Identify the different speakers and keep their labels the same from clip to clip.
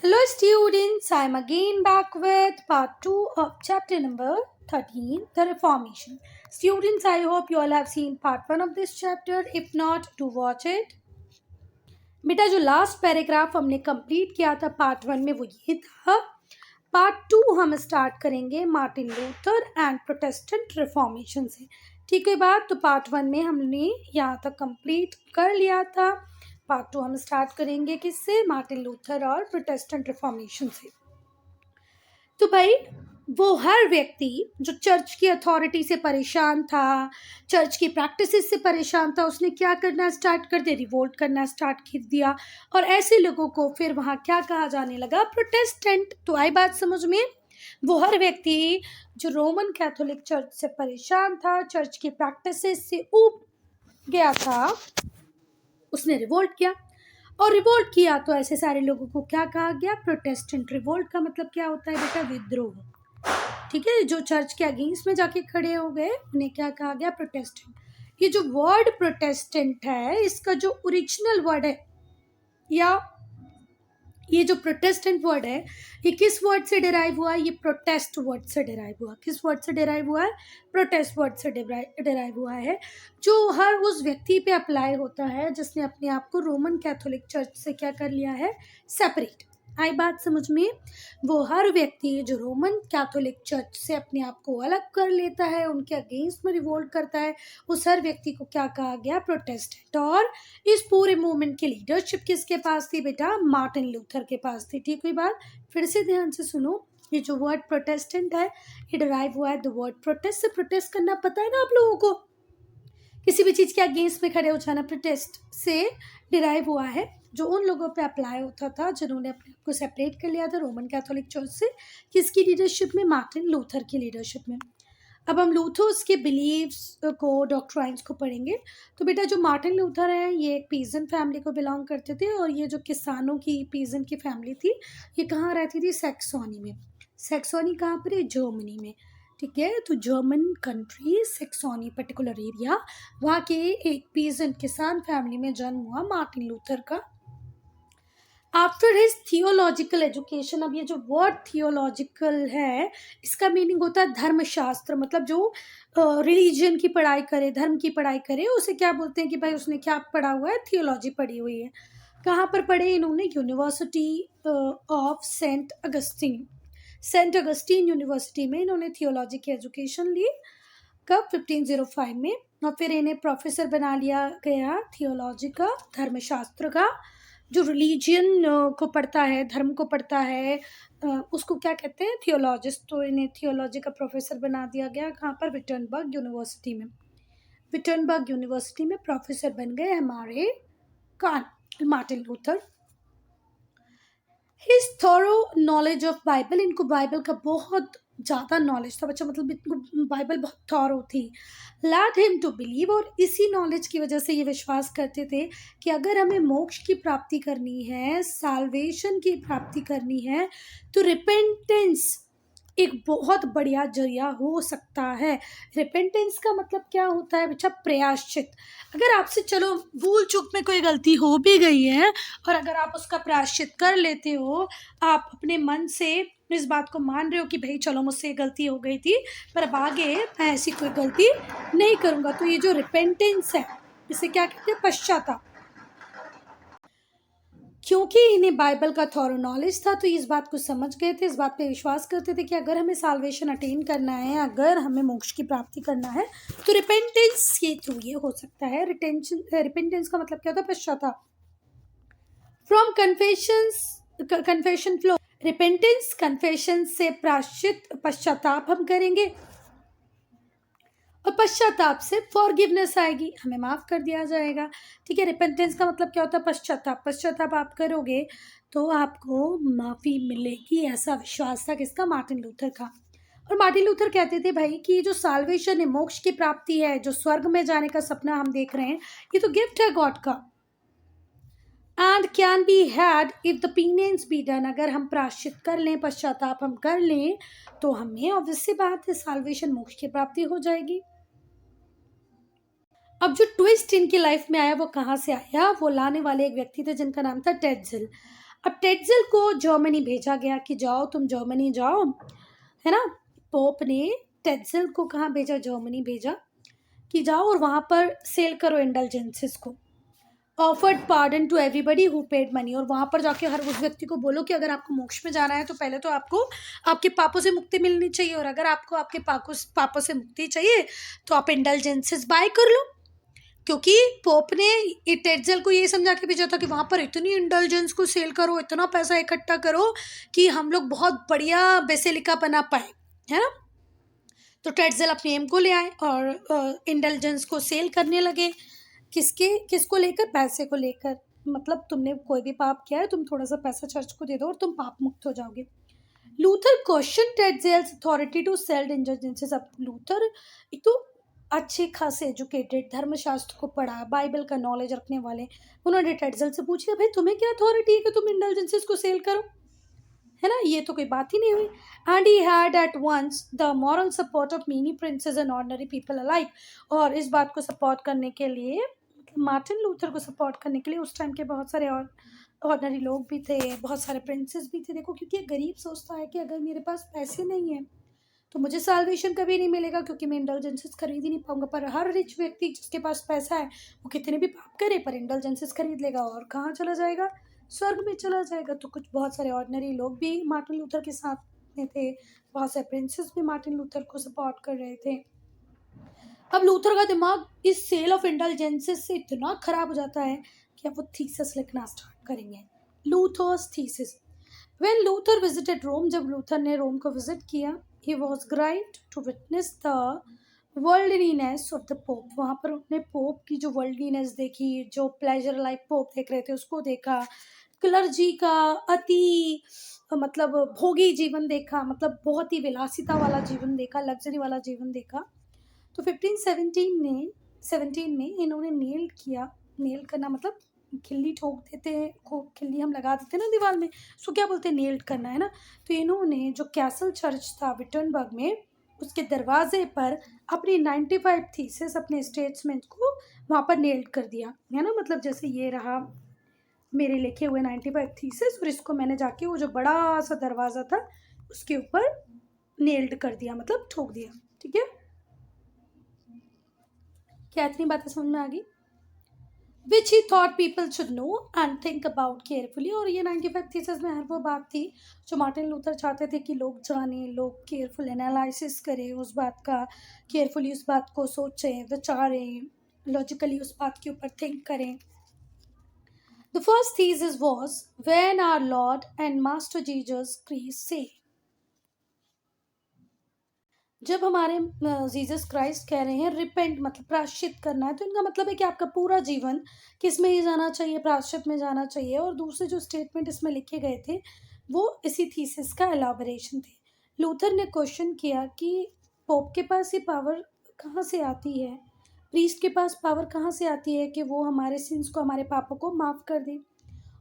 Speaker 1: Hello students, I am again back with part 2 of chapter number 13, the Reformation. Students, I hope you all have seen part 1 of this chapter. If not, do watch it. बेटा जो last paragraph हमने complete किया था part 1 में वो ये था. Part 2 हम स्टार्ट करेंगे Martin Luther and Protestant reformation से. ठीक है बात. तो पार्ट 1 में हमने यहाँ तक कंप्लीट कर लिया था. पार्ट 2 हम स्टार्ट करेंगे किससे? मार्टिन लूथर और प्रोटेस्टेंट रिफॉर्मेशन से. तो भाई वो हर व्यक्ति जो चर्च की अथॉरिटी से परेशान था, चर्च की प्रैक्टिसेस से परेशान था, उसने क्या करना स्टार्ट कर दिया? रिवोल्ट करना स्टार्ट कर दिया. और ऐसे लोगों को फिर वहाँ क्या कहा जाने लगा? प्रोटेस्टेंट. तो आई बात समझ में? वो हर व्यक्ति जो रोमन कैथोलिक चर्च से परेशान था, चर्च की प्रैक्टिसेस से ऊब गया था, उसने रिवोल्ट किया. और रिवोल्ट किया तो ऐसे सारे लोगों को क्या कहा गया? प्रोटेस्टेंट. रिवोल्ट का मतलब क्या होता है बेटा? विद्रोह. ठीक है. जो चर्च के अगेंस्ट में जाके खड़े हो गए उन्हें क्या कहा गया? प्रोटेस्टेंट. ये जो वर्ड प्रोटेस्टेंट है इसका जो ओरिजिनल वर्ड है या ये जो प्रोटेस्टेंट वर्ड है ये किस वर्ड से डिराइव हुआ है? ये प्रोटेस्ट वर्ड से डिराइव हुआ. किस वर्ड से डिराइव हुआ है? प्रोटेस्ट वर्ड से डिराइव हुआ है, जो हर उस व्यक्ति पे अप्लाई होता है जिसने अपने आप को रोमन कैथोलिक चर्च से क्या कर लिया है? सेपरेट. आई बात समझ में? वो हर व्यक्ति जो रोमन कैथोलिक चर्च से अपने आप को अलग कर लेता है, उनके अगेंस्ट में रिवोल्ट करता है, उस हर व्यक्ति को क्या कहा गया? प्रोटेस्टेंट. और इस पूरे मूवमेंट की लीडरशिप किसके पास थी बेटा? मार्टिन लूथर के पास थी. ठीक हुई बात? फिर से ध्यान से सुनो. ये जो वर्ड प्रोटेस्टेंट है ये डिराइव हुआ है द वर्ड प्रोटेस्ट से. प्रोटेस्ट करना पता है ना आप लोगों को? किसी भी चीज़ के अगेंस्ट में खड़े हो जाना प्रोटेस्ट से डिराइव हुआ है, जो उन लोगों पे अप्लाई होता था जिन्होंने अपने आप को सेपरेट कर लिया था रोमन कैथोलिक चर्च से. किसकी लीडरशिप में? मार्टिन लूथर की लीडरशिप में. अब हम लूथर्स के बिलीव्स को, डॉक्ट्राइन्स को पढ़ेंगे. तो बेटा जो मार्टिन लूथर है ये एक पीजन फैमिली को बिलोंग करते थे, और ये जो किसानों की पीजन की फैमिली थी ये कहाँ रहती थी? सैक्सोनी में. सैक्सोनी कहाँ पर है? जर्मनी में. ठीक है. तो German country Saxony particular area, वहाँ के एक पीजन किसान फैमिली में जन्म हुआ मार्टिन लूथर का. After his theological education. अब ये जो वर्ड थियोलॉजिकल है इसका मीनिंग होता है धर्मशास्त्र. मतलब जो रिलीजन की पढ़ाई करे, धर्म की पढ़ाई करे, उसे क्या बोलते हैं कि भाई उसने क्या पढ़ा हुआ है? थियोलॉजी पढ़ी हुई है. कहाँ पर पढ़े इन्होंने? University of Saint Augustine. Saint Augustine university में इन्होंने थियोलॉजी की एजुकेशन ली. कब? 1505 में. और फिर इन्हें प्रोफेसर बना लिया गया थियोलॉजी का, धर्मशास्त्र का. जो रिलीजियन को पढ़ता है, धर्म को पढ़ता है, उसको क्या कहते हैं? थियोलॉजिस्ट. तो इन्हें थियोलॉजी का प्रोफेसर बना दिया गया. कहाँ पर? विटनबर्ग यूनिवर्सिटी में. विटनबर्ग यूनिवर्सिटी में प्रोफेसर बन गए हमारे Martin Luther. His thorough knowledge of Bible. इनको बाइबल का बहुत ज़्यादा नॉलेज था बच्चा, मतलब इनको बाइबल बहुत थॉरो थी. Led him to believe. और इसी नॉलेज की वजह से ये विश्वास करते थे कि अगर हमें मोक्ष की प्राप्ति करनी है, साल्वेशन की प्राप्ति करनी है, तो रिपेंटेंस एक बहुत बढ़िया जरिया हो सकता है. रिपेंटेंस का मतलब क्या होता है बच्चा? प्रायश्चित. अगर आपसे चलो भूल चूक में कोई गलती हो भी गई है और अगर आप उसका प्रायश्चित कर लेते हो, आप अपने मन से इस बात को मान रहे हो कि भाई चलो मुझसे गलती हो गई थी पर अब आगे मैं ऐसी कोई गलती नहीं करूँगा, तो ये जो रिपेंटेंस है इसे क्या कहते हैं? पश्चाताप. क्योंकि इन्हें बाइबल का थॉरो नॉलेज था तो इस बात को समझ गए थे, इस बात पे विश्वास करते थे कि अगर हमें साल्वेशन अटेन करना है, अगर हमें मोक्ष की प्राप्ति करना है, तो रिपेंटेंस के थ्रू ये हो सकता है. रिपेंटेंस का मतलब क्या होता है? पश्चाताप. From confession flow. Repentance confession से प्रायश्चित, पश्चाताप हम करेंगे और पश्चाताप से फॉरगिवनेस आएगी, हमें माफ़ कर दिया जाएगा. ठीक है. रिपेंटेंस का मतलब क्या होता है? पश्चाताप. पश्चाताप आप करोगे तो आपको माफ़ी मिलेगी, ऐसा विश्वास था किसका? मार्टिन लूथर का. और मार्टिन लूथर कहते थे भाई कि जो साल्वेशन है, मोक्ष की प्राप्ति है, जो स्वर्ग में जाने का सपना हम देख रहे हैं, ये तो गिफ्ट है गॉड का. And can be had if the penance be done. अगर हम प्रायश्चित कर लें, पश्चाताप हम कर लें, तो हमें ऑब्वियसली बात है साल्वेशन, मोक्ष की प्राप्ति हो जाएगी. अब जो ट्विस्ट इनकी लाइफ में आया वो कहाँ से आया? वो लाने वाले एक व्यक्ति थे जिनका नाम था टेडजिल. अब टेटजेल को जर्मनी भेजा गया कि जाओ तुम जर्मनी जाओ, है ना। पोप ने टेटजेल को कहाँ भेजा, जर्मनी भेजा कि जाओ और वहाँ पर सेल करो इंडल्जेंसेस को। Offered pardon to everybody who paid money, और वहाँ पर जाके हर उस व्यक्ति को बोलो कि अगर आपको मोक्ष में जाना है तो पहले तो आपको आपके पापों से मुक्ति मिलनी चाहिए, और अगर आपको आपके पापों से मुक्ति चाहिए तो आप इंडल्जेंसेस बाय कर लो। क्योंकि पोप ने टेटजेल को ये समझा के भेजा था कि वहाँ पर इतनी इंडल्जेंस को सेल करो, इतना पैसा इकट्ठा करो कि हम लोग बहुत बढ़िया बेसिलिका बना पाए, है ना। तो टेटजेल अपने एम को ले आए और इंडल्जेंस को सेल करने लगे। किसको लेकर, पैसे को लेकर। मतलब तुमने कोई भी पाप किया है, तुम थोड़ा सा पैसा चर्च को दे दो और तुम पाप मुक्त हो जाओगे। Luther question Tetzel's authority to sell indulgences. अब लूथर एक तो अच्छे खासे एजुकेटेड, धर्मशास्त्र को पढ़ा, बाइबल का नॉलेज रखने वाले, उन्होंने टेटजेल से पूछ लिया भाई तुम्हें क्या अथॉरिटी है कि तुम इंडल्जेंसेस को सेल करो, है ना, ये तो कोई बात ही नहीं हुई। And he had at once the moral support of many princes and ordinary people alike. और इस बात को सपोर्ट करने के लिए, मार्टिन लूथर को सपोर्ट करने के लिए उस टाइम के बहुत सारे और ऑर्डिनरी लोग भी थे, बहुत सारे प्रिंसेस भी थे। देखो, क्योंकि एक गरीब सोचता है कि अगर मेरे पास पैसे नहीं है तो मुझे साल्वेशन कभी नहीं मिलेगा, क्योंकि मैं इंडल्जेंसेस खरीद ही नहीं पाऊंगा। पर हर रिच व्यक्ति जिसके पास पैसा है वो कितने भी पाप करे पर इंडल्जेंसेस खरीद लेगा, और कहाँ चला जाएगा, स्वर्ग में चला जाएगा। तो कुछ बहुत सारे ऑर्डिनरी लोग भी मार्टिन लूथर के साथ में थे, बहुत सारे प्रिंसेस भी मार्टिन लूथर को सपोर्ट कर रहे थे। अब लूथर का दिमाग इस सेल ऑफ इंडल्जेंसेस से इतना खराब हो जाता है कि अब वो थीसिस लिखना स्टार्ट करेंगे, लूथर्स थीसिस। व्हेन लूथर विजिटेड रोम, जब लूथर ने रोम को विजिट किया, he was grieved to witness the worldliness of the pope। वहाँ पर उन्होंने पोप की जो वर्ल्डलीनेस देखी, जो प्लेजर लाइफ पोप देख रहे थे उसको देखा, क्लर्जी का अति मतलब भोगी जीवन देखा, मतलब बहुत ही विलासिता वाला जीवन देखा, लग्जरी वाला जीवन देखा। तो 1517 में इन्होंने नेल किया। नेल करना मतलब खिल्ली ठोक देते हैं, खिल्ली हम लगा देते हैं ना दीवार में, उसको क्या बोलते हैं, नेल्ड करना, है ना। तो इन्होंने जो कैसल चर्च था विटनबर्ग में, उसके दरवाजे पर अपनी 95 थीसिस, अपने स्टेट्समेंट को वहाँ पर नेल्ड कर दिया, है ना। मतलब जैसे ये रहा मेरे लिखे हुए 95 थीसिस, और इसको मैंने जाके वो जो बड़ा सा दरवाज़ा था उसके ऊपर नेल्ड कर दिया, मतलब ठोक दिया, ठीक है। क्या इतनी बातें समझ में आ गई? Which he thought people should know and think about carefully. और ये 95 थीसिस में हर वो बात थी जो मार्टिन लूथर चाहते थे कि लोग जानें, लोग केयरफुल एनालिसिस करें उस बात का, केयरफुली उस बात को सोचें, विचारें, लॉजिकली उस बात के ऊपर थिंक करें। The first thesis was when our Lord and Master Jesus Christ से, जब हमारे जीसस क्राइस्ट कह रहे हैं रिपेंट, मतलब प्रायश्चित करना है, तो इनका मतलब है कि आपका पूरा जीवन किस में ही जाना चाहिए, प्रायश्चित में जाना चाहिए। और दूसरे जो स्टेटमेंट इसमें लिखे गए थे वो इसी थीसिस का एलाबोरेशन थे। लूथर ने क्वेश्चन किया कि पोप के पास ये पावर कहाँ से आती है, प्रीस्ट के पास पावर कहाँ से आती है कि वो हमारे सिंस को, हमारे पापों को माफ़ कर दे।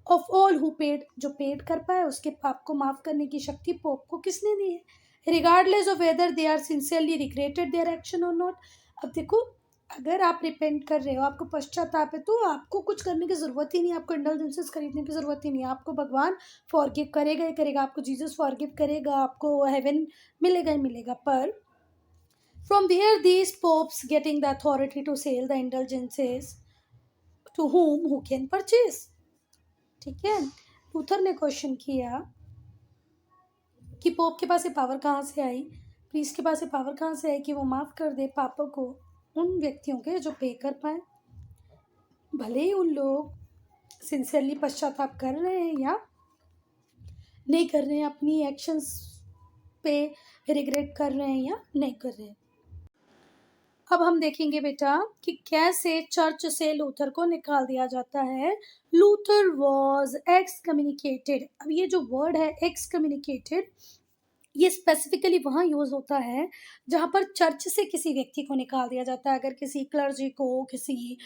Speaker 1: ऑफ ऑल हु पेड, जो पेड कर पाए उसके पाप को माफ़ करने की शक्ति पोप को किसने दी है, regardless of whether they are sincerely regretted their action और नॉट। अब देखो, अगर आप रिपेंट कर रहे हो, आपको पश्चाताप है, तो आपको कुछ करने की ज़रूरत ही नहीं, आपको इंडल्जेंसेस खरीदने की ज़रूरत ही नहीं, आपको भगवान फॉरगिव करेगा ही करेगा, आपको जीसस फॉरगिव करेगा, आपको हेवन मिलेगा ही मिलेगा। पर from where these popes getting the authority to sell the indulgences to whom who can purchase, ठीक है। लूथर ने क्वेश्चन किया कि पोप के पास ये पावर कहाँ से आई, प्रीस्ट के पास ये पावर कहाँ से आई कि वो माफ़ कर दे पापों को उन व्यक्तियों के जो पे कर पाए, भले ही उन लोग सिंसियरली पश्चाताप कर रहे हैं या नहीं कर रहे हैं, अपनी एक्शंस पे रिग्रेट कर रहे हैं या नहीं कर रहे हैं। अब हम देखेंगे बेटा कि कैसे चर्च से लूथर को निकाल दिया जाता है। Luther was x communicated. अब ये जो वर्ड है एक्स कम्युनिकेटेड, ये स्पेसिफिकली वहाँ यूज़ होता है जहाँ पर चर्च से किसी व्यक्ति को निकाल दिया जाता है। अगर किसी क्लर्जी को, किसी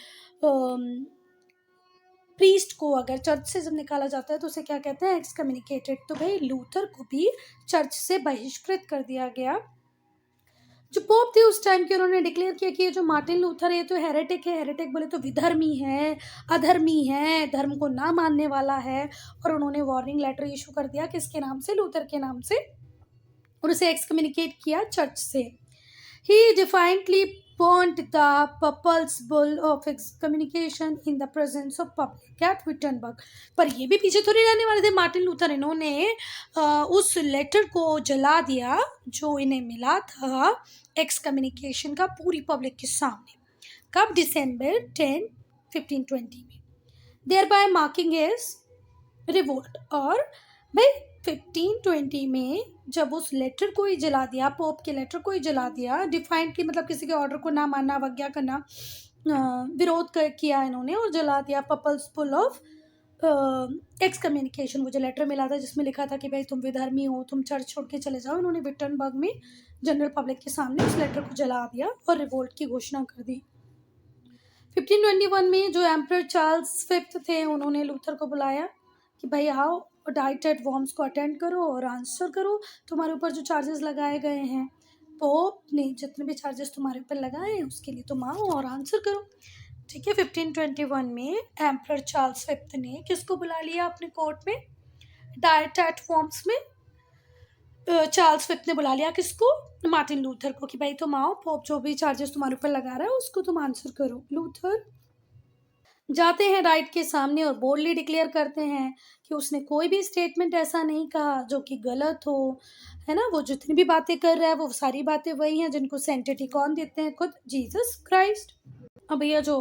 Speaker 1: प्रीस्ट को अगर चर्च से जब निकाला जाता है तो उसे क्या कहते हैं, एक्स कम्युनिकेटेड। तो भाई लूथर को भी चर्च से बहिष्कृत कर दिया गया। जो पोप थे उस टाइम के, उन्होंने डिक्लेयर किया कि ये जो मार्टिन लूथर है ये तो हेरेटिक है। हेरेटिक बोले तो विधर्मी है, अधर्मी है, धर्म को ना मानने वाला है। और उन्होंने वार्निंग लेटर इशू कर दिया किसके नाम से, लूथर के नाम से, और उसे एक्सकम्युनिकेट किया चर्च से। He defiantly burnt the papal's bull of excommunication in the presence of public at Wittenberg। पर ये भी पीछे थोड़ी रहने वाले थे मार्टिन लूथर, इन्होंने उस लेटर को जला दिया जो इन्हें मिला था एक्सकम्युनिकेशन का, पूरी पब्लिक के सामने। कब? दिसंबर 10, 1520 में, thereby marking his रिवोल्ट। और भाई 1520 में जब उस लेटर को ही जला दिया, पोप के लेटर को ही जला दिया डिफाइंटली, मतलब किसी के ऑर्डर को ना मानना, अवज्ञा करना, विरोध किया इन्होंने और जला दिया पपल्स बुल ऑफ एक्सकम्युनिकेशन। वो जो लेटर मिला था जिसमें लिखा था कि भाई तुम विधर्मी हो, तुम चर्च छोड़ के चले जाओ, इन्होंने विटनबर्ग में जनरल पब्लिक के सामने उस लेटर को जला दिया और रिवोल्ट की घोषणा कर दी। 1521 में जो एम्परर चार्ल्स फिफ्थ थे, उन्होंने लूथर को बुलाया कि भाई आओ, डाइटेड वॉर्म्स को अटेंड करो और आंसर करो तुम्हारे ऊपर जो चार्जेस लगाए गए हैं। पोप ने जितने भी चार्जेस तुम्हारे ऊपर लगाए हैं उसके लिए तुम आओ और आंसर करो। ठीक है, 1521 में एम्परर चार्ल्स फिफ्थ ने किसको बुला लिया अपने कोर्ट में? डाइटेड वॉर्म्स में चार्ल्स फिफ्थ ने बुला लिया किसको? मार्टिन लूथर को, कि भाई तुम आओ, पोप जो भी चार्जेस तुम्हारे ऊपर लगा रहा है उसको तुम आंसर करो। लूथर जाते हैं राइट के सामने और बोल्डली डिक्लेयर करते हैं कि उसने कोई भी स्टेटमेंट ऐसा नहीं कहा जो कि गलत हो, है ना। वो जितनी भी बातें कर रहा है वो सारी बातें वही हैं जिनको सेंटिटी कौन देते हैं? खुद जीसस क्राइस्ट। अब भैया जो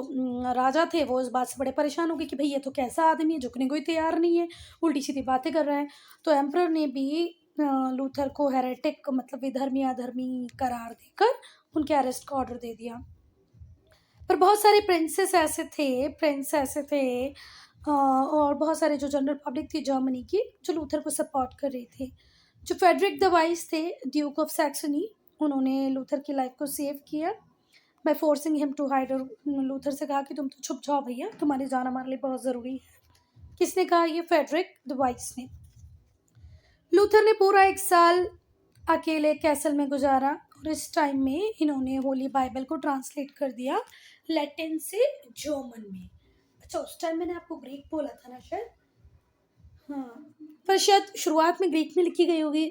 Speaker 1: राजा थे वो इस बात से बड़े परेशान हो गए कि भाई ये तो कैसा आदमी है, झुकने को ही तैयार नहीं है, उल्टी सीधी बातें कर रहा है। तो एम्परर ने भी लूथर को हेरेटिक मतलब विधर्मी अधर्मी करार देकर उनके अरेस्ट का ऑर्डर दे दिया। पर बहुत सारे प्रिंस ऐसे थे और बहुत सारे जो जनरल पब्लिक थी जर्मनी की जो लूथर को सपोर्ट कर रही थी। जो फेडरिक द वाइस थे, ड्यूक ऑफ सैक्सनी, उन्होंने लूथर की लाइफ को सेव किया by forcing him to hide. और लूथर से कहा कि तुम तो छुप जाओ भैया, तुम्हारी जान हमारे लिए बहुत ज़रूरी है। किसने कहा? ये फेडरिक द वाइस ने। लूथर ने पूरा 1 साल अकेले कैसल में गुजारा और इस टाइम में इन्होंने होली बाइबल को ट्रांसलेट कर दिया लैटिन से जर्मन में। अच्छा, उस टाइम मैंने आपको ग्रीक बोला था ना शायद, हाँ, पर शायद शुरुआत में ग्रीक में लिखी गई होगी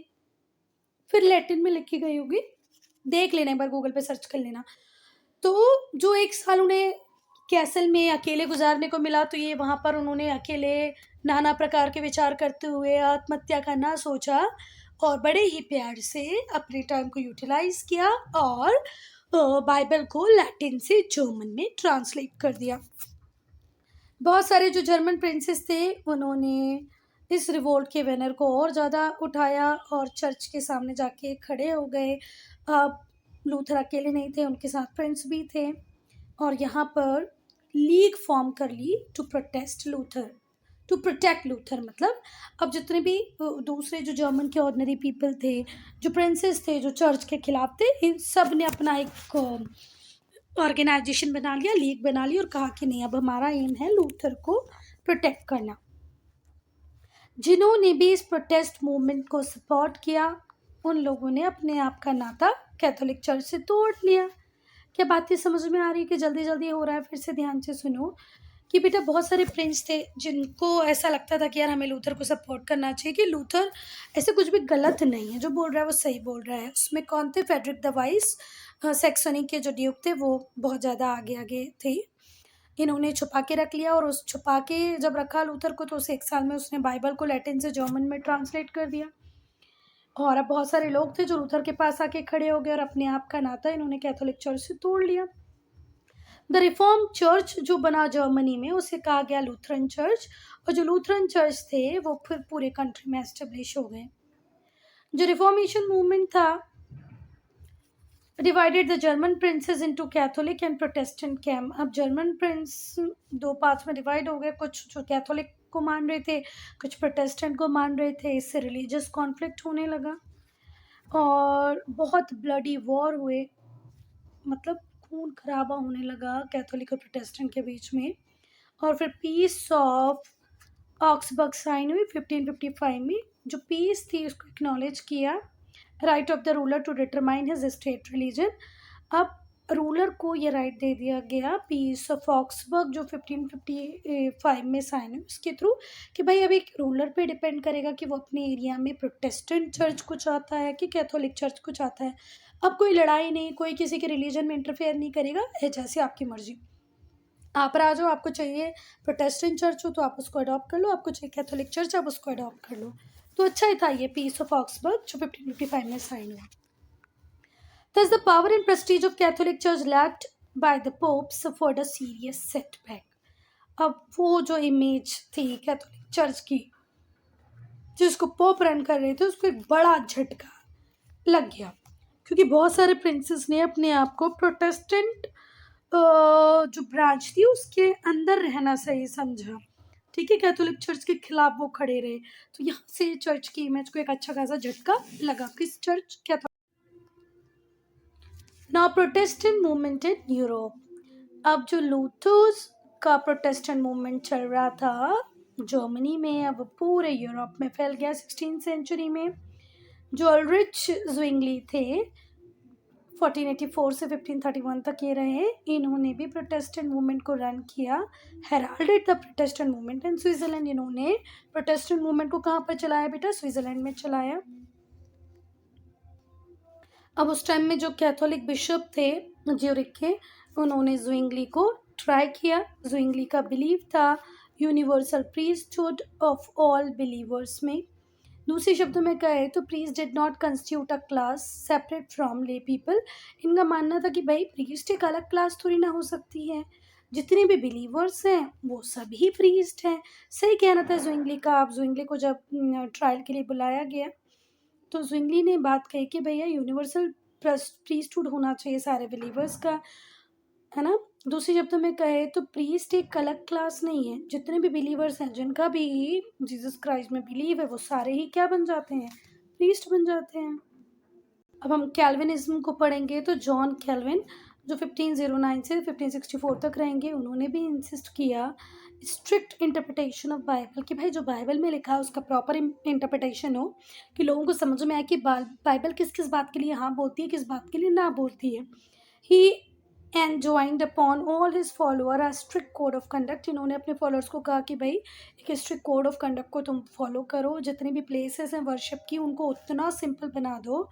Speaker 1: फिर लैटिन में लिखी गई होगी, देख लेना एक बार, गूगल पे सर्च कर लेना। तो जो 1 साल उन्हें कैसल में अकेले गुजारने को मिला, तो ये वहाँ पर उन्होंने अकेले नाना प्रकार के विचार करते हुए आत्महत्या करना सोचा और बड़े ही प्यार से अपने टाइम को यूटिलाइज किया और बाइबल को लैटिन से जर्मन में ट्रांसलेट कर दिया। बहुत सारे जो जर्मन प्रिंसेस थे उन्होंने इस रिवोल्ट के बैनर को और ज़्यादा उठाया और चर्च के सामने जाके खड़े हो गए। अब लूथर अकेले नहीं थे, उनके साथ प्रिंस भी थे और यहाँ पर लीग फॉर्म कर ली to protest Luther, to protect Luther. मतलब अब जितने भी दूसरे जो जर्मन के ऑर्डिनरी पीपल थे, जो प्रिंसेस थे, जो चर्च के खिलाफ थे, इन सब ने अपना एक ऑर्गेनाइजेशन बना लिया, लीग बना ली और कहा कि नहीं, अब हमारा एम है लूथर को प्रोटेक्ट करना। जिन्होंने भी इस प्रोटेस्ट मूवमेंट को सपोर्ट किया उन लोगों ने अपने आप का नाता कैथोलिक चर्च से तोड़ लिया। क्या बातें समझ में आ रही है कि जल्दी जल्दी हो रहा है? फिर से ध्यान से सुनो कि बेटा बहुत सारे प्रिंस थे जिनको ऐसा लगता था कि यार हमें लूथर को सपोर्ट करना चाहिए, कि लूथर ऐसे कुछ भी गलत नहीं है, जो बोल रहा है वो सही बोल रहा है। उसमें कौन थे? फेडरिक द वाइस, सैक्सनी के जो ड्यूक थे वो बहुत ज़्यादा आगे आगे थे। इन्होंने छुपा के रख लिया और उस छुपा के जब रखा लूथर को तो उस 1 साल में उसने बाइबल को लैटिन से जर्मन में ट्रांसलेट कर दिया। और अब बहुत सारे लोग थे जो लूथर के पास आके खड़े हो गए और अपने आप का नाता इन्होंने कैथोलिक चर्च से तोड़ लिया। द रिफॉर्म चर्च जो बना जर्मनी में उसे कहा गया लूथरन चर्च, और जो लूथरन चर्च थे वो फिर पूरे कंट्री में एस्टेब्लिश हो गए। जो रिफॉर्मेशन मूवमेंट था divided the German princess into Catholic and Protestant camp. अब जर्मन प्रिंस 2 पार्ट्स में डिवाइड हो गए, कुछ जो कैथोलिक को मान रहे थे, कुछ प्रोटेस्टेंट को मान रहे थे। इससे रिलीजियस कॉन्फ्लिक्ट होने लगा और बहुत ब्लडी वॉर हुए, मतलब खून खराबा होने लगा कैथोलिक और प्रोटेस्टेंट के बीच में। और फिर पीस ऑफ ऑक्सबर्ग साइन हुई 1555 में। जो पीस थी उसको एक्नॉलेज किया right of the ruler to determine his state religion. अब रूलर को ये राइट दे दिया गया पीस ऑफ ऑक्सबर्ग जो 1555 में साइन है उसके थ्रू, कि भाई अब एक रूलर पे डिपेंड करेगा कि वो अपने एरिया में प्रोटेस्टेंट चर्च को चाहता है कि कैथोलिक चर्च को चाहता है। अब कोई लड़ाई नहीं, कोई किसी के रिलीजन में इंटरफेयर नहीं करेगा, है जैसे आपकी मर्जी। आप पर आ जाओ, आपको चाहिए प्रोटेस्टेंट चर्च हो तो आप उसको अडॉप्ट कर लो, आपको चाहिए कैथोलिक चर्च आप उसको अडॉप्ट कर लो। तो अच्छा ही था ये पीस ऑफ ऑक्सबर्ग जो 1555 में साइन हुआ। Thus, the power and prestige of Catholic Church lacked by the Pope suffered a serious setback. अब वो जो इमेज थी कैथोलिक चर्च की जिसको पोप रन कर रहे थे उसको एक बड़ा झटका लग गया, क्योंकि बहुत सारे प्रिंसेस ने अपने आप को प्रोटेस्टेंट जो ब्रांच थी उसके अंदर रहना सही समझा। ठीक है, कैथोलिक चर्च के खिलाफ वो खड़े रहे, तो यहाँ से चर्च की इमेज को एक अच्छा खासा झटका लगा। किस चर्च क्या था? Now Protestant movement in Europe. अब जो लूथर्स का प्रोटेस्टेंट मूवमेंट चल रहा था जर्मनी में, अब पूरे यूरोप में फैल गया 16th सेंचुरी में। जो अल्रिच ज़्विंगली थे 1484 से 1531 तक ये रहे, इन्होंने भी प्रोटेस्टेंट मूवमेंट को रन किया, heralded the Protestant movement in Switzerland. इन्होंने प्रोटेस्टेंट मूवमेंट को कहाँ पर चलाया बेटा? स्विट्जरलैंड में चलाया। अब उस टाइम में जो कैथोलिक बिशप थे ज्यूरिख के, उन्होंने ज़्विंगली को ट्राई किया। ज़्विंगली का बिलीव था universal priesthood of all believers में। दूसरे शब्दों में कहे तो priest did not constitute a class separate from ले पीपल। इनका मानना था कि भाई प्रीस्ट एक अलग क्लास थोड़ी ना हो सकती है, जितने भी बिलीवर्स हैं वो सभी प्रीस्ट हैं। सही कहना था ज़्विंगली का। आप ज़्विंगली को जब ट्रायल के लिए बुलाया गया तो ज़्विंगली ने बात कही कि भैया यूनिवर्सल प्रीस्टहुड होना चाहिए सारे बिलीवर्स का, है ना। दूसरे शब्दों में कहे तो प्रीस्ट एक अलग क्लास नहीं है, जितने भी बिलीवर्स हैं जिनका भी जीसस क्राइस्ट में बिलीव है वो सारे ही क्या बन जाते हैं? प्रीस्ट बन जाते हैं। अब हम कैल्विनिज्म को पढ़ेंगे तो जॉन कैल्विन जो 1509 से 1564 तक रहेंगे, उन्होंने भी इंसिस्ट किया स्ट्रिक्ट इंटरप्रिटेशन ऑफ बाइबल, कि भाई जो बाइबल में लिखा है उसका प्रॉपर इंटरप्रिटेशन हो, कि लोगों को समझ में आए कि बाइबल किस किस बात के लिए हाँ बोलती है, किस बात के लिए ना बोलती है। ही enjoined upon all his follower a strict code of conduct। इन्होंने अपने फॉलोअर्स को कहा कि भाई एक स्ट्रिक्ट कोड ऑफ कंडक्ट को तुम फॉलो करो, जितनी भी प्लेसेस हैं वर्शिप की उनको उतना सिंपल बना दो,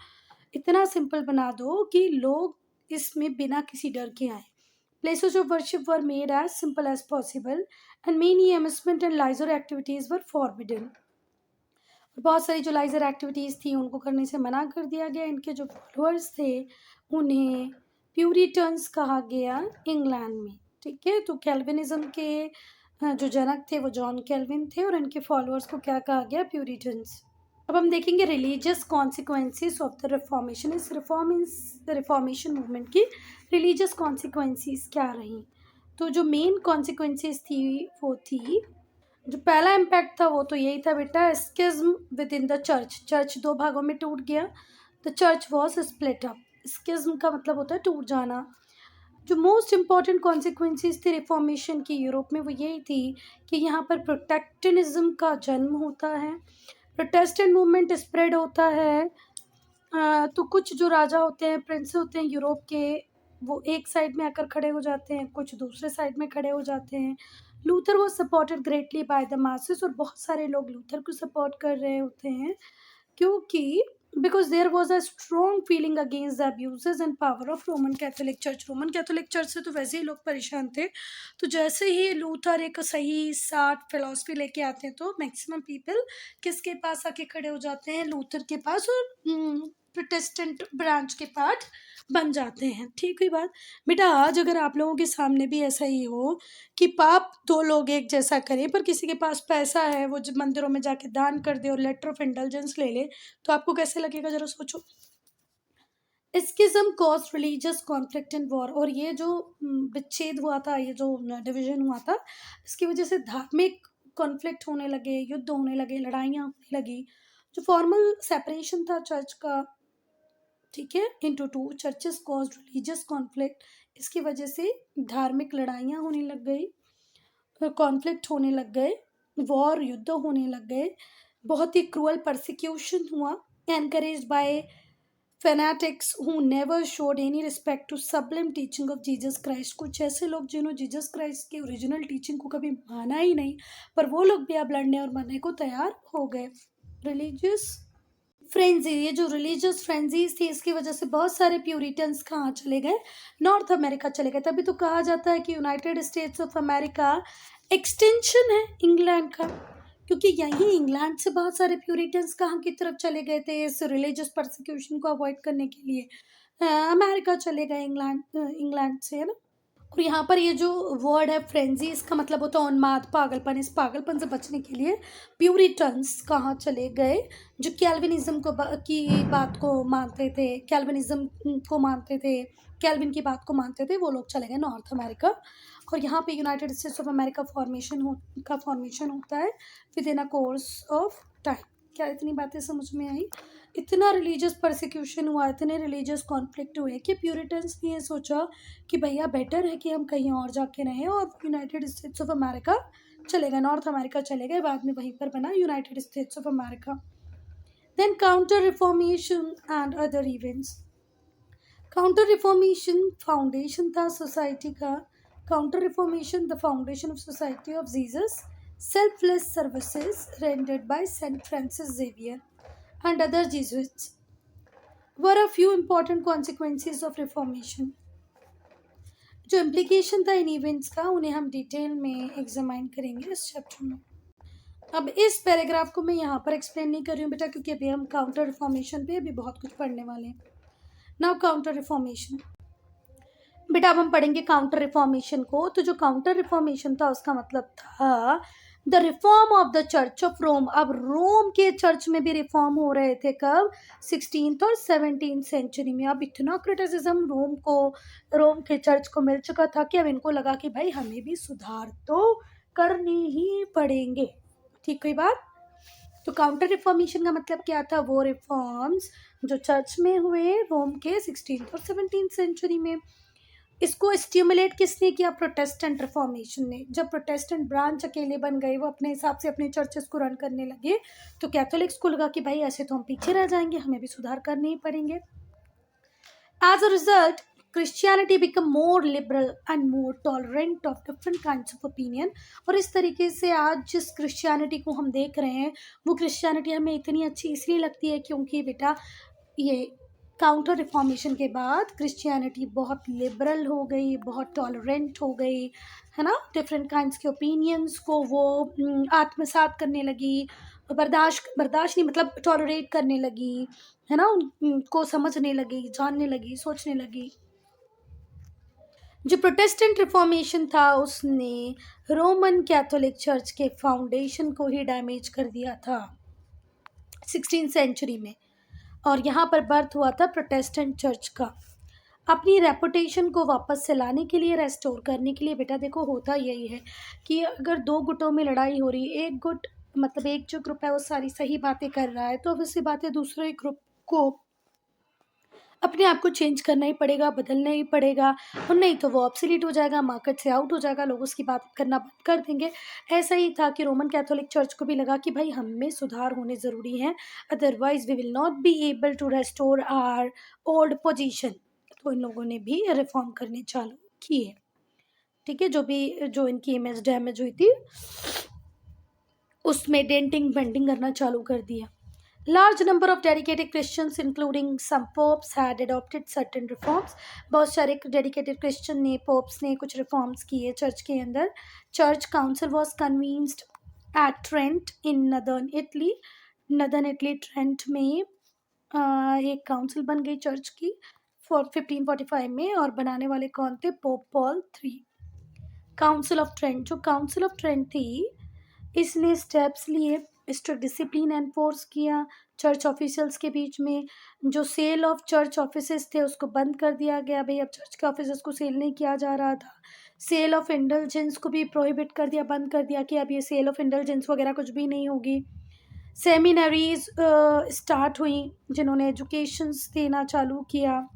Speaker 1: इतना सिंपल बना दो कि लोग इसमें बिना किसी डर के आए। Places of worship were made as simple as possible and many amusement and leisure activities were forbidden। बहुत सारी जो लाइजर एक्टिविटीज़ थी उनको करने से मना कर दिया गया। इनके जो फॉलोअर्स थे उन्हें प्यूरिटन्स कहा गया इंग्लैंड में। ठीक है, तो कैल्विनिज्म के जो जनक थे वो जॉन कैल्विन थे और इनके फॉलोअर्स को क्या कहा गया? प्यूरिटन्स। अब हम देखेंगे religious consequences of the reformation. इस रिफॉर्मेशन मूवमेंट की रिलीजियस कॉन्सिक्वेंसेस क्या रही? तो जो मेन कॉन्सिक्वेंसेस थी वो थी, जो पहला इम्पैक्ट था वो तो यही था बेटा, स्किज्म विद इन द चर्च। चर्च दो भागों में टूट गया। The church was split up. Schism का मतलब होता है टूट जाना। जो मोस्ट इम्पॉर्टेंट कॉन्सिक्वेंसेस थी रिफॉर्मेशन की यूरोप में वो यही थी कि यहाँ पर प्रोटेक्शनिज्म का जन्म होता है, प्रोटेस्टेंट मूवमेंट स्प्रेड होता है। तो कुछ जो राजा होते हैं, प्रिंस होते हैं यूरोप के, वो एक साइड में आकर खड़े हो जाते हैं, कुछ दूसरे साइड में खड़े हो जाते हैं। Luther was supported greatly by the masses, और बहुत सारे लोग लूथर को सपोर्ट कर रहे होते हैं क्योंकि because there was a strong feeling against the abuses and power of Roman Catholic church. Roman Catholic church से तो वैसे ही लोग परेशान थे, तो जैसे ही लूथर एक सही साठ फिलॉसफी लेके आते हैं तो मैक्सिमम पीपल किसके पास आके खड़े हो जाते हैं? लूथर के पास, और प्रोटेस्टेंट ब्रांच के पार्ट बन जाते हैं। ठीक हुई बात बेटा। आज अगर आप लोगों के सामने भी ऐसा ही हो कि पाप दो लोग एक जैसा करें, पर किसी के पास पैसा है वो जब मंदिरों में जाके दान कर दे और लेटर ऑफ इंडल्जेंस ले ले, तो आपको कैसे लगेगा? जरा सोचो। Schism cause religious conflict and war. और ये जो विच्छेद हुआ था, ये जो डिवीजन हुआ था, इसकी वजह से धार्मिक कॉन्फ्लिक्ट होने लगे, युद्ध होने लगे, लड़ाइयाँ होने लगी। जो फॉर्मल सेपरेशन था चर्च का, ठीक है, into two churches cause religious conflict, इसकी वजह से धार्मिक लड़ाइयाँ होने लग गई, कॉन्फ्लिक्ट होने लग गए, वॉर युद्ध होने लग गए, बहुत ही क्रूअल परसिक्यूशन हुआ, encouraged by fanatics who never showed any respect to sublime teaching of Jesus Christ। कुछ ऐसे लोग जिन्होंने जीसस क्राइस्ट की ओरिजिनल टीचिंग को कभी माना ही नहीं, पर वो लोग भी अब लड़ने और मरने को तैयार हो गए। रिलीजियस फ्रेंजी, ये जो रिलीजियस फ्रेंजीज थी इसकी वजह से बहुत सारे प्यूरिटन्स कहाँ चले गए, नॉर्थ अमेरिका चले गए। तभी तो कहा जाता है कि United States of America extension है इंग्लैंड का, क्योंकि यहीं इंग्लैंड से बहुत सारे प्यूरिटन्स कहाँ की तरफ चले गए थे इस रिलीजियस परसिक्यूशन को अवॉइड करने के लिए, अमेरिका चले गए इंग्लैंड से, है ना। और यहाँ पर ये जो वर्ड है फ्रेंजी, इसका मतलब होता है उन्माद, पागलपन। इस पागलपन से बचने के लिए प्यूरिटन्स कहाँ चले गए, जो कैल्विनिज्म की बात को मानते थे, कैल्विनिज्म को मानते थे, कैल्विन की बात को मानते थे, वो लोग चले गए नॉर्थ अमेरिका। और यहाँ पे United States of America formation होता है with in a course of time. क्या इतनी बातें समझ में आई? इतना रिलीजियस परसिक्यूशन हुआ, इतने रिलीजियस कॉन्फ्लिक्ट हुए कि प्यूरिटन्स ने ये सोचा कि भैया बेटर है कि हम कहीं और जाके रहें, और यूनाइटेड स्टेट्स ऑफ अमेरिका चले गए, नॉर्थ अमेरिका चले गए। बाद में वहीं पर बना United States of America. Then counter reformation and other events. Counter reformation foundation था सोसाइटी का। Counter reformation the foundation of society of Jesus selfless services rendered by Saint Francis Xavier and other Jesuits were a few important consequences of Reformation। जो implication था इन events का, उन्हें हम detail में examine करेंगे इस चैप्टर में। अब इस पैराग्राफ को मैं यहाँ पर एक्सप्लेन नहीं कर रही हूँ बेटा, क्योंकि अभी हम काउंटर रिफॉर्मेशन पे अभी बहुत कुछ पढ़ने वाले हैं। नाउ काउंटर रिफॉर्मेशन, बेटा अब हम पढ़ेंगे काउंटर रिफॉर्मेशन को। तो जो काउंटर रिफॉर्मेशन था उसका मतलब था the reform of the church of Rome. अब रोम के चर्च में भी रिफॉर्म हो रहे थे, कब? 16th और 17th सेंचुरी में। अब इतना क्रिटिसिज्म रोम के चर्च को मिल चुका था कि अब इनको लगा कि भाई हमें भी सुधार तो करने ही पड़ेंगे। ठीक कोई बात? तो काउंटर रिफॉर्मेशन का मतलब क्या था? वो रिफॉर्म्स जो चर्च में हुए रोम के 16th और 17th सेंचुरी में। इसको स्टिमुलेट किसने किया? प्रोटेस्टेंट रिफॉर्मेशन ने। जब प्रोटेस्टेंट ब्रांच अकेले बन गए, वो अपने हिसाब से अपने चर्चेस को रन करने लगे, तो कैथोलिक्स को लगा कि भाई ऐसे तो हम पीछे रह जाएंगे, हमें भी सुधार करने ही पड़ेंगे। As a result Christianity become more liberal and more tolerant of different kinds of opinion. और इस तरीके से आज जिस क्रिश्चियनिटी को हम देख रहे हैं, वो क्रिश्चियनिटी हमें इतनी अच्छी इसलिए लगती है क्योंकि बेटा ये काउंटर रिफॉर्मेशन के बाद क्रिश्चियनिटी बहुत लिबरल हो गई, बहुत टॉलरेंट हो गई, है ना। डिफरेंट काइंड्स के ओपिनियंस को वो आत्मसात करने लगी, बर्दाश्त नहीं मतलब टॉलरेट करने लगी, है ना। उनको समझने लगी, जानने लगी, सोचने लगी। जो प्रोटेस्टेंट रिफॉर्मेशन था उसने रोमन कैथोलिक चर्च के फाउंडेशन को ही डैमेज कर दिया था 16th सेंचुरी में, और यहाँ पर बर्थ हुआ था प्रोटेस्टेंट चर्च का। अपनी रेपुटेशन को वापस से लाने के लिए, रेस्टोर करने के लिए, बेटा देखो होता यही है कि अगर दो गुटों में लड़ाई हो रही है, एक गुट मतलब एक जो ग्रुप है वो सारी सही बातें कर रहा है, तो अब इससे बातें दूसरे ग्रुप को अपने आप को चेंज करना ही पड़ेगा, बदलना ही पड़ेगा, और नहीं तो वो ऑब्सोलीट हो जाएगा, मार्केट से आउट हो जाएगा, लोग उसकी बात करना बंद कर देंगे। ऐसा ही था कि रोमन कैथोलिक चर्च को भी लगा कि भाई हम में सुधार होने ज़रूरी हैं, otherwise we will not be able to restore our old position. तो इन लोगों ने भी रिफॉर्म करने चालू किए। ठीक है, जो इनकी इमेज डैमेज हुई थी उसमें डेंटिंग बेंडिंग करना चालू कर दिया। Large number of dedicated Christians, including some popes, had adopted certain reforms। बहुत सारे dedicated Christian ने, popes ने कुछ reforms किए चर्च के अंदर। Church council was convened at Trent in northern Italy। northern Italy Trent में एक काउंसिल बन गई चर्च की 1545 में, और बनाने वाले कौन थे? Pope Paul III। Council of Trent, जो काउंसिल ऑफ ट्रेंट थी इसने स्टेप्स लिए, स्ट्रिक्ट डिसिप्लिन एनफोर्स किया चर्च ऑफिशियल्स के बीच में। जो सेल ऑफ चर्च ऑफिसेस थे उसको बंद कर दिया गया, भाई अब चर्च के ऑफिसेस को सेल नहीं किया जा रहा था। सेल ऑफ इंडल्जेंस को भी प्रोहिबिट कर दिया, बंद कर दिया कि अब ये सेल ऑफ इंडल्जेंस वगैरह कुछ भी नहीं होगी। सेमिनरीज स्टार्ट हुई जिन्होंने एजुकेशंस देना चालू किया।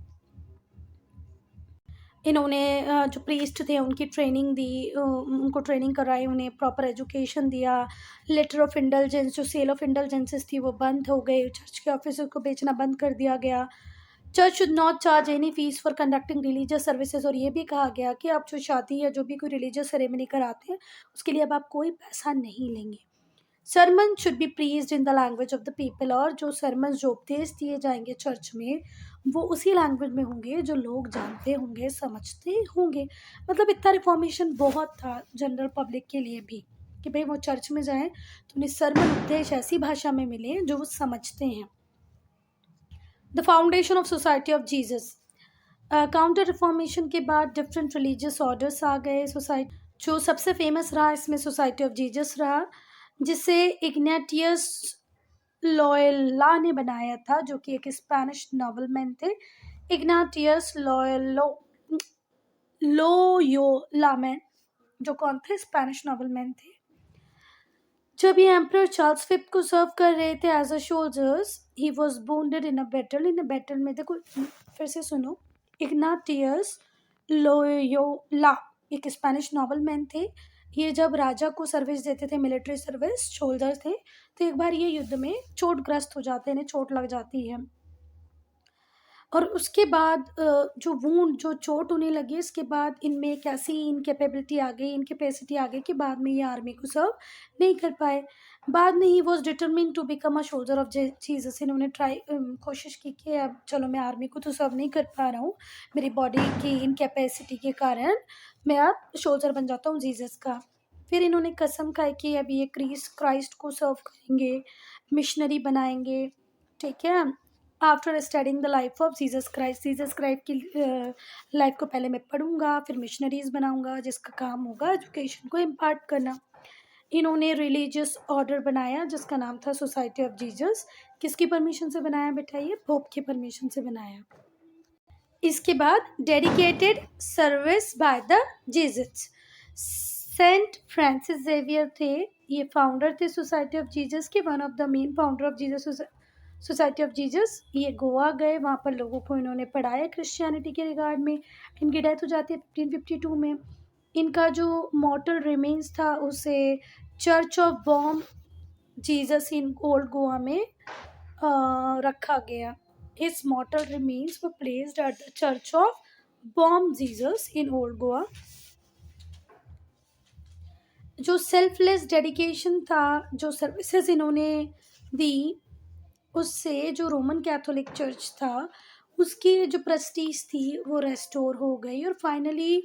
Speaker 1: इन्होंने जो प्रीस्ट थे उनकी ट्रेनिंग दी, उनको ट्रेनिंग कराई, उन्हें प्रॉपर एजुकेशन दिया। लेटर ऑफ इंडल्जेंस, जो सेल ऑफ इंडल्जेंसेस थी वो बंद हो गई, चर्च के ऑफिस को बेचना बंद कर दिया गया। Church should not charge any fees for conducting religious services, और ये भी कहा गया कि आप जो शादी या जो भी कोई रिलीजियस सेरेमनी कराते हैं उसके लिए अब आप कोई पैसा नहीं लेंगे. Sermon should be preached in the language of the people, और जो सरमन जो उपदेश दिए जाएंगे चर्च में वो उसी लैंग्वेज में होंगे जो लोग जानते होंगे, समझते होंगे. मतलब इतना रिफॉर्मेशन बहुत था जनरल पब्लिक के लिए भी कि भाई वो चर्च में जाएं तो उन्हें सरमन उपदेश ऐसी भाषा में मिले जो वो समझते हैं. The foundation of society of Jesus. Counter reformation के बाद डिफरेंट रिलीजियस ऑर्डर्स आ गए. सोसाइटी जो सबसे फेमस रहा इसमें सोसाइटी ऑफ जीसस रहा, जिसे इग्नेटियस लॉयला ने बनाया था, जो कि एक स्पेनिश नॉवल मैन थे. इग्नाटियस लोयोला मैन, जो कौन थे, स्पेनिश नॉवल मैन थे. जब ये एम्परर चार्ल्स फिफ्थ को सर्व कर रहे थे as a soldiers, he was wounded in a battle में. देखो फिर से सुनो. इग्नाटियस लोयोला एक स्पेनिश नॉवल मैन थे. ये जब राजा को सर्विस देते थे, मिलिट्री सर्विस, सोल्जर थे, तो एक बार ये युद्ध में चोटग्रस्त हो जाते हैं, इन्हें चोट लग जाती है. और उसके बाद जो चोट उन्हें लगी, इसके बाद इनमें एक ऐसी इनकेपेबिलिटी आ गई, इनकेपेसिटी आ गई कि बाद में ये आर्मी को सर्व नहीं कर पाए. बाद में he was determined to become a soldier of Jesus. इन्होंने कोशिश की कि अब चलो मैं आर्मी को तो सर्व नहीं कर पा रहा हूँ, मेरी बॉडी की इनकेपेसिटी के कारण मैं अब सोल्जर बन जाता हूँ जीसस का. फिर इन्होंने कसम खाई कि अब ये क्राइस्ट को सर्व करेंगे, मिशनरी बनाएंगे. ठीक है. After studying the life of Jesus Christ की लाइफ को पहले मैं पढ़ूंगा, फिर मिशनरीज बनाऊंगा जिसका काम होगा एजुकेशन को इम्पार्ट करना. इन्होंने रिलीजियस ऑर्डर बनाया जिसका नाम था सोसाइटी ऑफ जीसस. किसकी परमिशन से बनाया बेटा? ये पोप की परमिशन से बनाया. इसके बाद dedicated service by the Jesus. Saint Francis Xavier थे, ये फाउंडर थे सोसाइटी ऑफ जीसस के, one of the main founder of Jesus society of Jesus. ये गोवा गए, वहाँ पर लोगों को इन्होंने पढ़ाया क्रिश्चियनिटी के रिगार्ड में. इनकी डेथ हो जाती है 1552 में. इनका जो मॉर्टल रिमेन्स था उसे church of Bom Jesus in old Goa में रखा गया. His मॉर्टल remains were placed at the church of Bom Jesus in old Goa. जो सेल्फलेस डेडिकेशन था, जो सर्विसेज इन्होंने दी, उससे जो रोमन कैथोलिक चर्च था उसकी जो प्रेस्टीज थी वो रेस्टोर हो गई. और फाइनली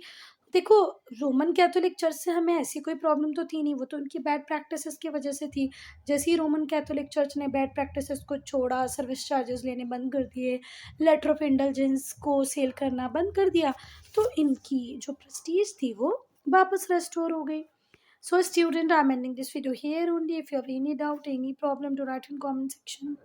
Speaker 1: देखो, रोमन कैथोलिक चर्च से हमें ऐसी कोई प्रॉब्लम तो थी नहीं, वो तो उनकी बैड प्रैक्टिसेस की वजह से थी. जैसे ही रोमन कैथोलिक चर्च ने बैड प्रैक्टिसेस को छोड़ा, सर्विस चार्जेस लेने बंद कर दिए, लेटर ऑफ इंडल्जेंस को सेल करना बंद कर दिया, तो इनकी जो प्रेस्टीज थी वो वापस रेस्टोर हो गई. So student, I'm ending this video here only. If you have any doubt, any problem, to write in comment section.